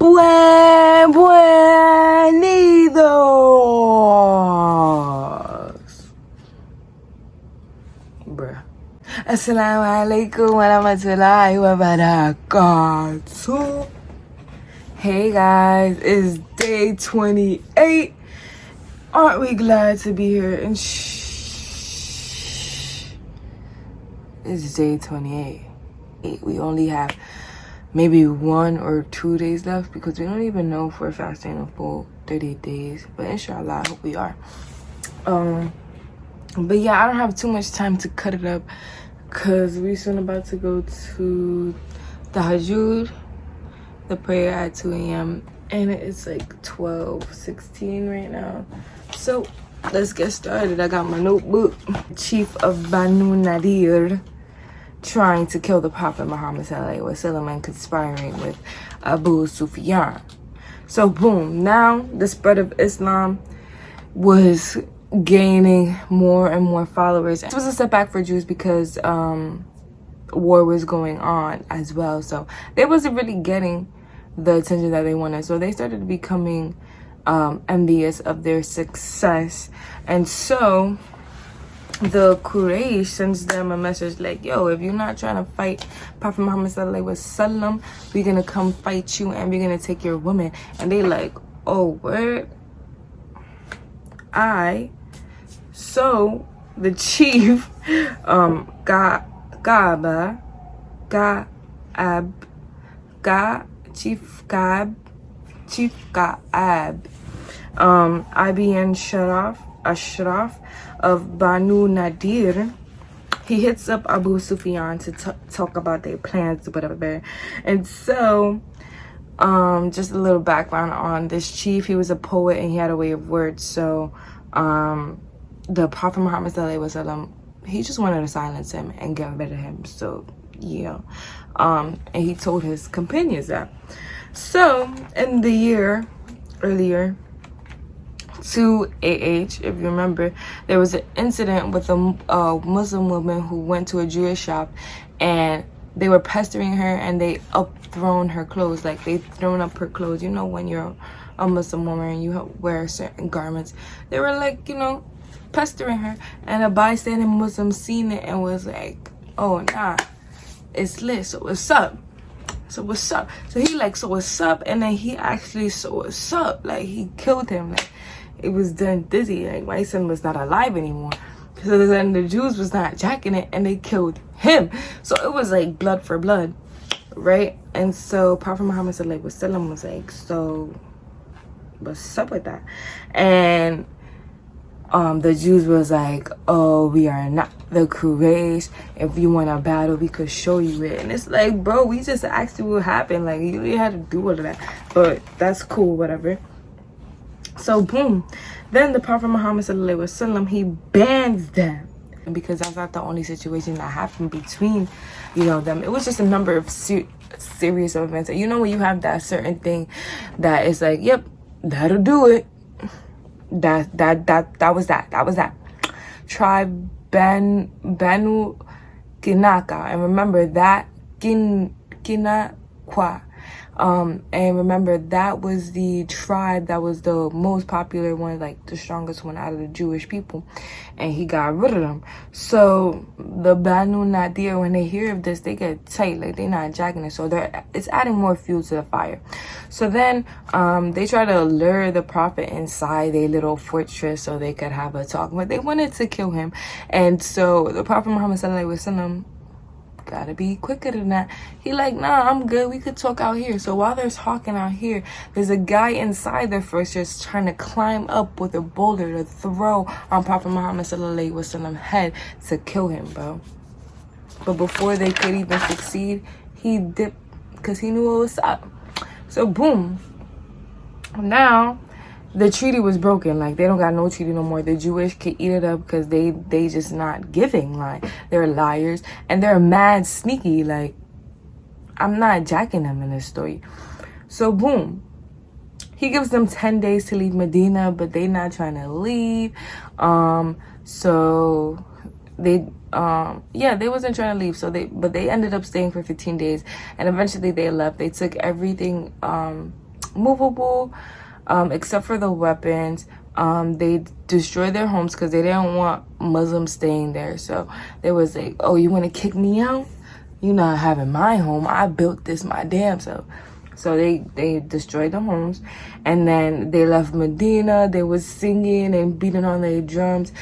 Bienvenidos. Bruh. Assalamu waramatulihi wabarakatu. Hey guys, it's day 28. Aren't we glad to be here? And it's day 28. We only have maybe 1 or 2 days left because we don't even know if we're fasting a full 30 days. But inshallah, I hope we are. But yeah, I don't have too much time to cut it up because we're soon about to go to the Heyooo, the prayer at 2 a.m. and it's like 12:16 right now. So let's get started. I got my notebook. Chief of Banu Nadir trying to kill the Prophet Muhammad S.A.W. and conspiring with Abu Sufyan. So boom, now the spread of Islam was gaining more and more followers. This was a setback for Jews because war was going on as well. So they wasn't really getting the attention that they wanted. So they started becoming envious of their success. And so the Quraysh sends them a message like, yo, if you're not trying to fight Prophet Muhammad S.A.W, we're gonna come fight you and we're gonna take your woman. And they like, oh, word? So the chief, Chief Ka'ab, IBN Ashraf of Banu Nadir, he hits up Abu Sufyan to talk about their plans, whatever. And so, just a little background on this chief. He was a poet and he had a way of words. So, the Prophet Muhammad S.A.W, he just wanted to silence him and get rid of him. So, yeah. And he told his companions that. So, in the year earlier, 2 AH, if you remember, there was an incident with a Muslim woman who went to a Jewish shop and they were pestering her and they upthrown her clothes. Like, they thrown up her clothes. You know, when you're a Muslim woman and you wear certain garments, they were like, you know, pestering her. And a bystander Muslim seen it and was like, oh nah, it's lit, so what's up? So what's up? So he like, so what's up? And then he actually, so what's up? Like, he killed him. Like, it was done dizzy. Like, my son was not alive anymore. So then the Jews was not jacking it and they killed him. So it was like blood for blood, right? And so Prophet Muhammad S.A.W was like, so what's up with that? And the Jews was like, oh, we are not the Quraysh. If you want a battle, we could show you it. And it's like, bro, we just asked you what happened. Like, you really had to do all of that. But that's cool, whatever. So, boom. Then the Prophet Muhammad S.A.W, he bans them. Because that's not the only situation that happened between, you know, them. It was just a number of series of events. You know, when you have that certain thing that is like, yep, that'll do it. That was that. Tribe Banu Kinaka. And remember that Kinakwa. And remember that was the tribe that was the most popular one, like the strongest one out of the Jewish people, and he got rid of them. So the Banu Nadir, when they hear of this, they get tight, like they're not jacking it. So it's adding more fuel to the fire. So then they try to lure the prophet inside their little fortress so they could have a talk, but they wanted to kill him. And so the Prophet Muhammad S.A.W gotta be quicker than that. He like, nah, I'm good, we could talk out here. So while they're talking out here, there's a guy inside the fortress trying to climb up with a boulder to throw on Prophet Muhammad S.A.W head to kill him, bro. But before they could even succeed, he dipped because he knew what was up. So boom, now the treaty was broken. Like, they don't got no treaty no more. The Jewish can eat it up because they just not giving. Like, they're liars and they're mad sneaky. Like, I'm not jacking them in this story. So boom, he gives them 10 days to leave Medina, but they not trying to leave. So they they wasn't trying to leave. So they ended up staying for 15 days and eventually they left. They took everything movable, except for the weapons. They destroyed their homes because they didn't want Muslims staying there. So they was like, oh, you want to kick me out? You're not having my home. I built this my damn self. So they destroyed the homes, and then they left Medina. They was singing and beating on their drums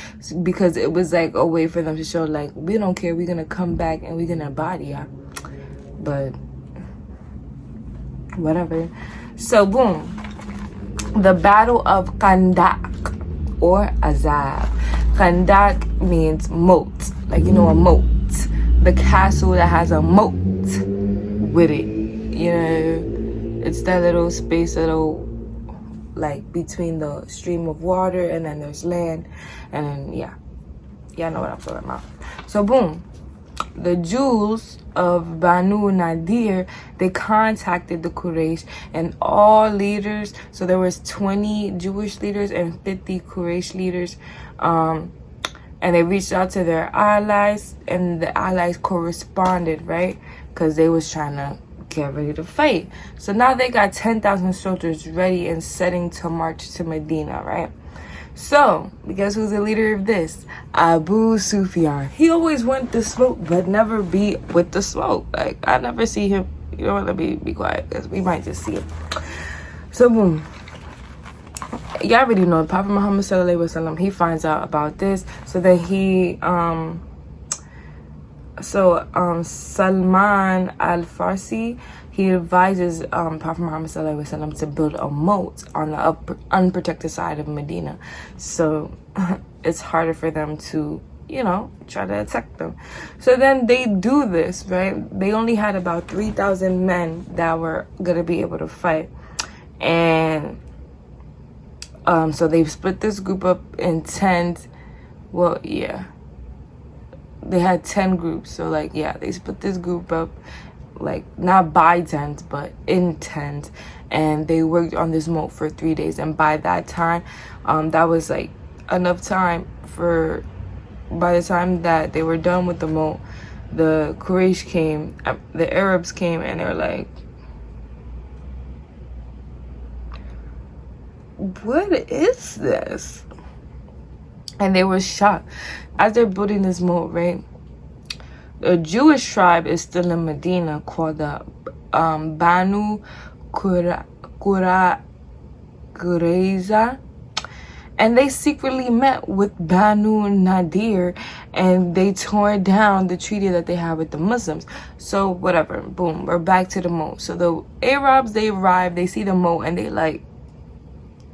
because it was like a way for them to show like, we don't care, we're gonna come back and we're gonna body ya. But whatever. So boom, the Battle of Kandak or Azab. Kandak means moat, like, you know, a moat, the castle that has a moat with it, you know. It's that little space, like between the stream of water and then there's land, and then yeah, know what I'm talking about. So boom, the Jews of Banu Nadir, they contacted the Quraysh and all leaders. So there was 20 Jewish leaders and 50 Quraysh leaders, and they reached out to their allies, and the allies corresponded, right? Because they was trying to get ready to fight. So now they got 10,000 soldiers ready and setting to march to Medina, right? So guess who's the leader of this? Abu Sufyan. He always want the smoke but never be with the smoke. Like, I never see him. You know what, let me be quiet because we might just see him. So boom, y'all already know Prophet Muhammad S.A.W, he finds out about this. So then he Salman al-Farsi, he advises Prophet Muhammad S.A.W to build a moat on the unprotected side of Medina. So it's harder for them to, you know, try to attack them. So then they do this, right? They only had about 3,000 men that were going to be able to fight. And so they split this group up in 10, well, yeah. They had 10 groups, so like, yeah, they split this group up, like, not by 10s but in 10s, and they worked on this moat for 3 days. And by that time, that was like enough time for, by the time that they were done with the moat, the Quraysh came, the Arabs came, and they were like, what is this? And they were shocked. As they're building this moat, right, a Jewish tribe is still in Medina called the Banu Qurayza, and they secretly met with Banu Nadir, and they tore down the treaty that they had with the Muslims. So whatever, boom, we're back to the moat. So the Arabs, they arrive, they see the moat, and they like,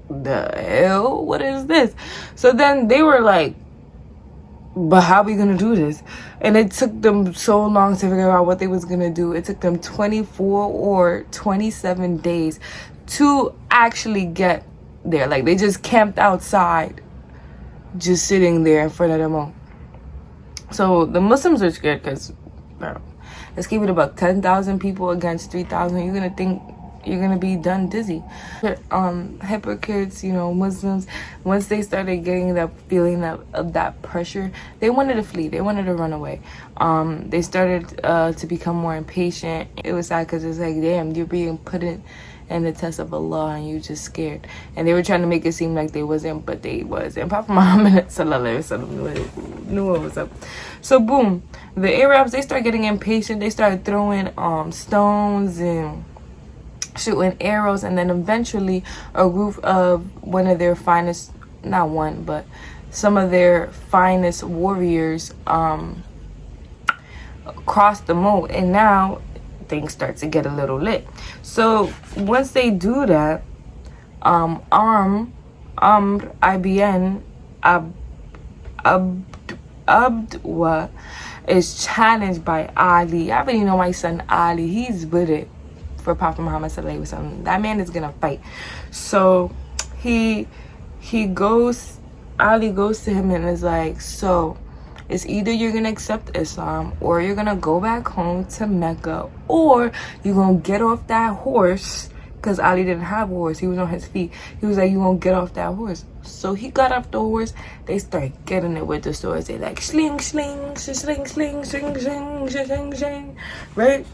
the hell, what is this? So then they were like, but how are we gonna do this? And it took them so long to figure out what they was gonna do. It took them 24 or 27 days to actually get there. Like, they just camped outside, just sitting there in front of the moat. So the Muslims are scared because, bro, let's keep it about 10,000 people against 3,000. You're gonna think you're gonna be done dizzy. Hypocrites, you know, Muslims, once they started getting that feeling of that pressure, they wanted to flee, they wanted to run away. They started to become more impatient. It was sad because it's like, damn, you're being put in the test of Allah and you just scared. And they were trying to make it seem like they wasn't, but they was. And Prophet Muhammad S.A.W knew what was up. So boom, the Arabs, they started getting impatient. They started throwing stones and shooting arrows, and then eventually a group of one of their finest, not one, but some of their finest warriors crossed the moat, and now things start to get a little lit. So once they do that, Amr ibn Abdwa is challenged by Ali. I already know my son Ali, he's with it for Prophet Muhammad S.A.W. That man is gonna fight. So Ali goes to him and is like, so it's either you're gonna accept Islam, or you're gonna go back home to Mecca, or you're gonna get off that horse, because Ali didn't have a horse, he was on his feet. He was like, you gonna get off that horse. So he got off the horse. They start getting it with the swords. They like sling, sling, sling, sling, sling, sling, sling, sling, right?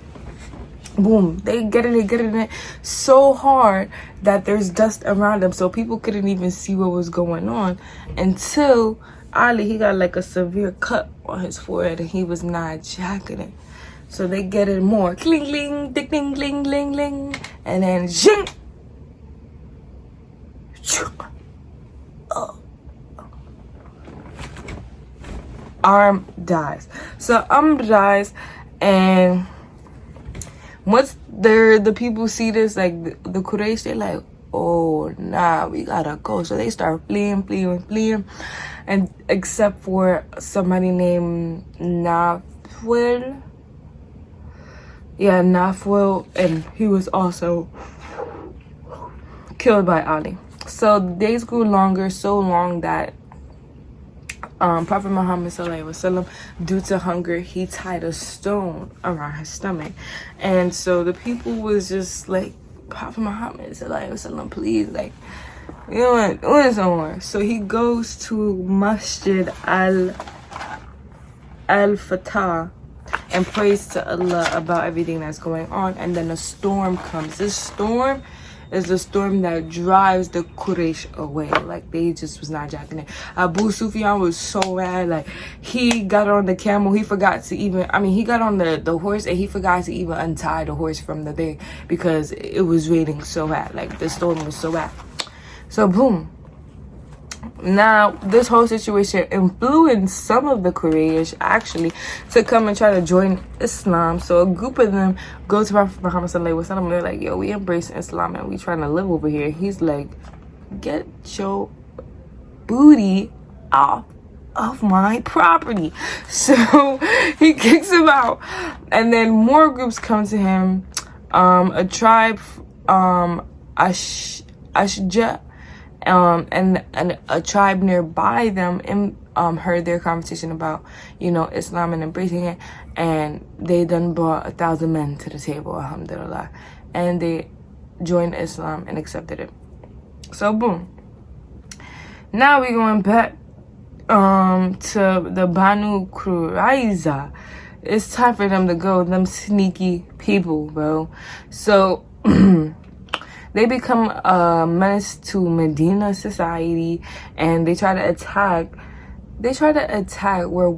boom, they get in it so hard that there's dust around them, so people couldn't even see what was going on until Ali, he got like a severe cut on his forehead and he was not jacking it. So they get it more, cling cling, ding ding ding ding ding, and then zing. Arm dies. So dies, and once the people see this, like the Quraysh, they're like, oh nah, we gotta go. So they start fleeing, and except for somebody named Nafwil. Yeah, Nafwil, and he was also killed by Ali. So the days grew longer, so long that Prophet Muhammad S.A.W, due to hunger, he tied a stone around his stomach. And so the people was just like, Prophet Muhammad S.A.W, please, like, you know what, do it somewhere. So he goes to Masjid al-Fatah and prays to Allah about everything that's going on. And then a storm comes. This storm is the storm that drives the Quraysh away. Like, they just was not jacking it. Abu Sufyan was so mad. Like, he got on the camel. He forgot to even, he got on the horse, and he forgot to even untie the horse from the thing because it was raining so bad. Like, the storm was so bad. So, boom. Now, this whole situation influenced some of the Quraysh actually to come and try to join Islam. So a group of them go to Prophet Muhammad S.A.W, and they're like, yo, we embrace Islam and we trying to live over here. He's like, get your booty off of my property. So he kicks him out. And then more groups come to him. A tribe, Ashja, and a tribe nearby them heard their conversation about, you know, Islam and embracing it, and they then brought 1,000 men to the table, alhamdulillah, and they joined Islam and accepted it. So boom, now we're going back to the Banu Qurayza. It's time for them to go, them sneaky people, bro. So they become a menace to Medina society, and they try to attack where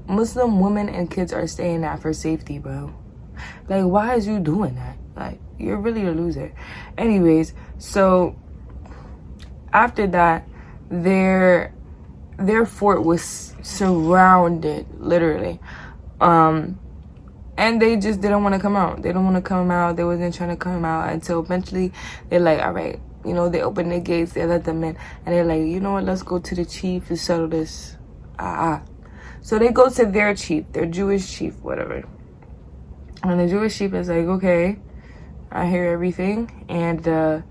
Muslim women and kids are staying at for safety, bro. Like, why is you doing that? Like, you're really a loser. Anyways, so after that, their fort was surrounded, literally. And they just didn't want to come out. They don't want to come out. They wasn't trying to come out until eventually they're like, all right, you know, they open the gates, they let them in, and they're like, you know what, let's go to the chief and settle this. So they go to their chief, their Jewish chief, whatever. And the Jewish chief is like, okay, I hear everything. And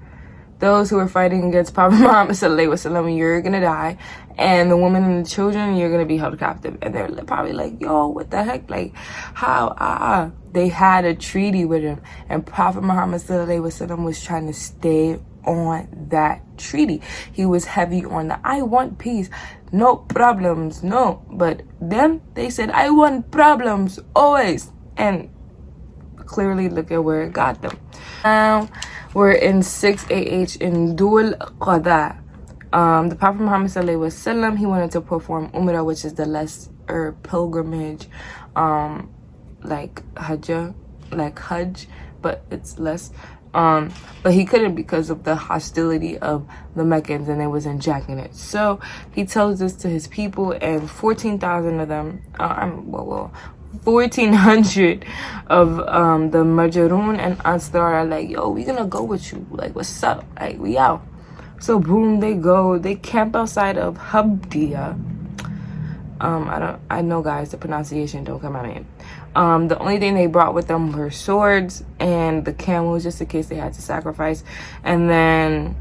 those who are fighting against Prophet Muhammad S.A.W, you're gonna die. And the women and the children, you're gonna be held captive. And they're probably like, yo, what the heck? Like, how? They had a treaty with him. And Prophet Muhammad S.A.W was trying to stay on that treaty. He was heavy on the, I want peace, no problems, no. But them, they said, I want problems, always. And clearly, look at where it got them. Now, we're in 6 AH in Dhul Qada. The Prophet Muhammad S.A.W, he wanted to perform Umrah, which is the lesser pilgrimage, like Hajj, but it's less. But he couldn't because of the hostility of the Meccans, and they wasn't jacking it. So he tells this to his people, and 14,000 of them, 1,400 of the Majrun and Ansar are like, yo, we gonna go with you. Like, what's up? Like, we out. So boom, they go. They camp outside of Habdiya. I know, guys, the pronunciation don't come out of it. The only thing they brought with them were swords and the camels, just in case they had to sacrifice. And then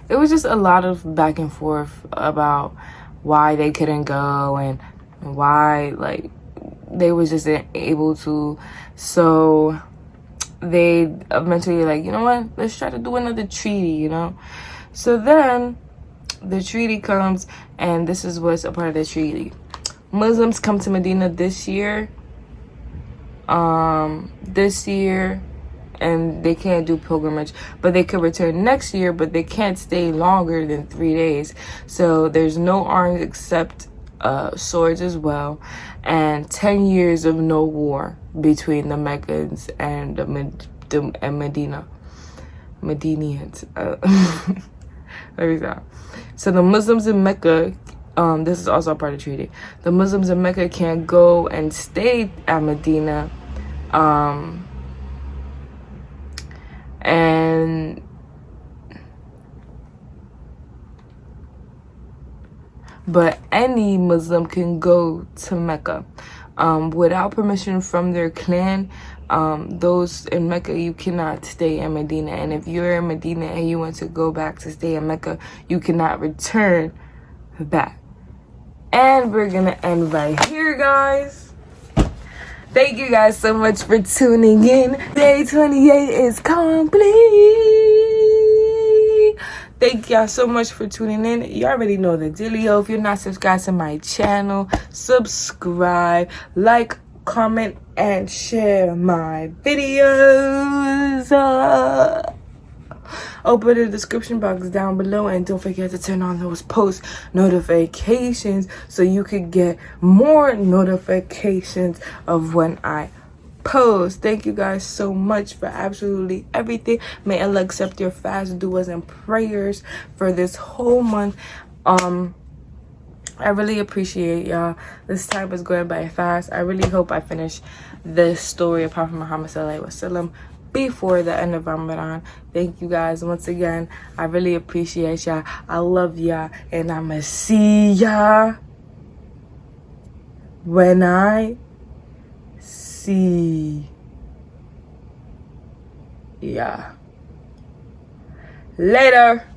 it was just a lot of back and forth about why they couldn't go and why, like, they was just able to. So they eventually, like, you know what, let's try to do another treaty, you know. So then the treaty comes, and this is what's a part of the treaty. Muslims come to Medina this year this year, and they can't do pilgrimage, but they could return next year, but they can't stay longer than 3 days. So there's no arms except swords as well, and 10 years of no war between the Meccans and Medina. Medinians. There we go. So the Muslims in Mecca, this is also a part of the treaty. The Muslims in Mecca can't go and stay at Medina, and but any Muslim can go to Mecca without permission from their clan. Those in Mecca, you cannot stay in Medina, and if you're in Medina and you want to go back to stay in Mecca, you cannot return back. And we're gonna end right here, guys. Thank you guys so much for tuning in. Day 28 is complete. Thank y'all so much for tuning in. You already know the dealio. If you're not subscribed to my channel, subscribe, like, comment, and share my videos. Open the description box down below, and don't forget to turn on those post notifications so you could get more notifications of when I post. Thank you guys so much for absolutely everything. May Allah accept your fast, du'as, and prayers for this whole month. I really appreciate y'all. This time is going by fast. I really hope I finish the story of Prophet Muhammad S.A.W. before the end of Ramadan. Thank you guys once again. I really appreciate y'all. I love y'all, and I'ma see y'all when I see y'all later.